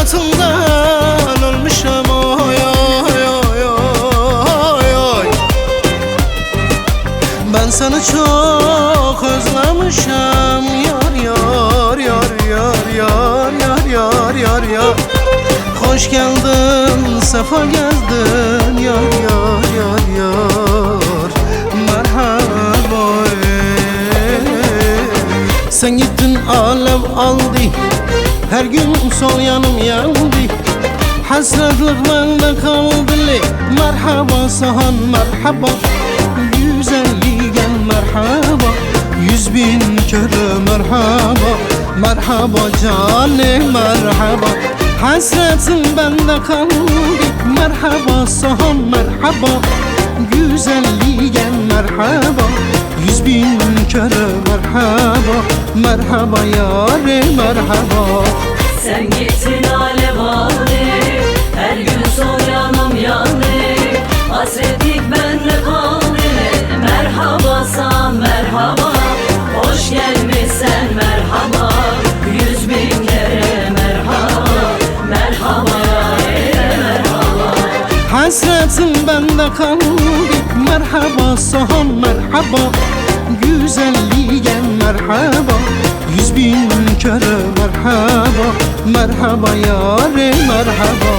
Hasratından ölmüşüm oy oy oy oy oy. Ben seni çok özlemişim yar yar yar yar yar yar yar yar yar. Hoş geldin, sefa geldin yar yar yar yar. Merhaba. Sen gittin alev aldı, her gün sol yanım yandı. Hasretlik bende kaldı. Merhaba sahan merhaba, güzelliğen merhaba, 100 bin kere merhaba. Merhaba canım merhaba, hasretin bende kaldı. Merhaba sahan merhaba, güzelliğen merhaba, 100 bin kere merhaba. Merhaba yarim merhaba. Sen gittin alev aldı, her gün sol yanım yandı. Hasretlik bende kaldı. Merhaba sana merhaba, hoş gelmişsen merhaba, 100 bin kere merhaba. Merhaba yarim merhaba. Hasretin bende kaldı. Merhaba sahan merhaba, güzelliğen merhaba, 100 bin kere merhaba. Merhaba yarim merhaba.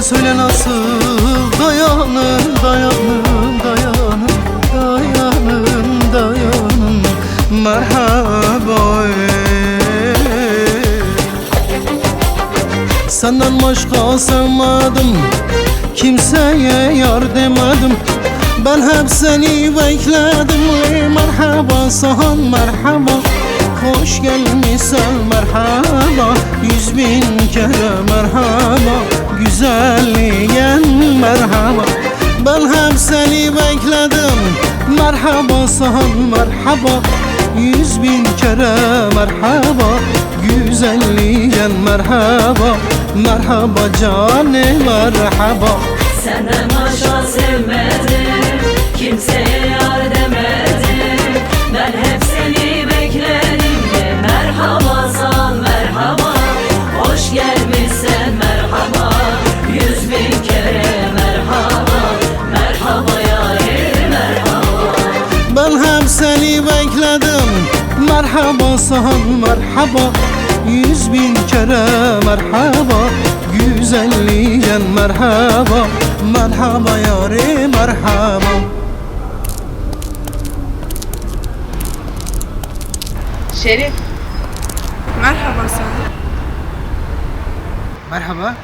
Söyle nasıl dayanın dayanın dayanın dayanın dayanın. Merhaba. Senden başka sevmedim, kimseye yar demedim. Ben hep seni bekledim. Merhaba sahan merhaba, hoş gelmişsen merhaba, basan merhaba, 100 bin kere merhaba. Güzelliğen merhaba, merhaba canı merhaba. Senden başka sevmedim, kimseye yar demedim. Ben hep seni bekledim de merhaba san merhaba. Hoş gelmişsen merhaba, 100 bin kere merhaba. Merhaba yarim merhaba. Ben hep seni bekledim, merhaba san merhaba. 100 bin kere merhaba, güzelliğen merhaba. Merhaba yarim merhaba. Şerif. Merhaba sana. Merhaba.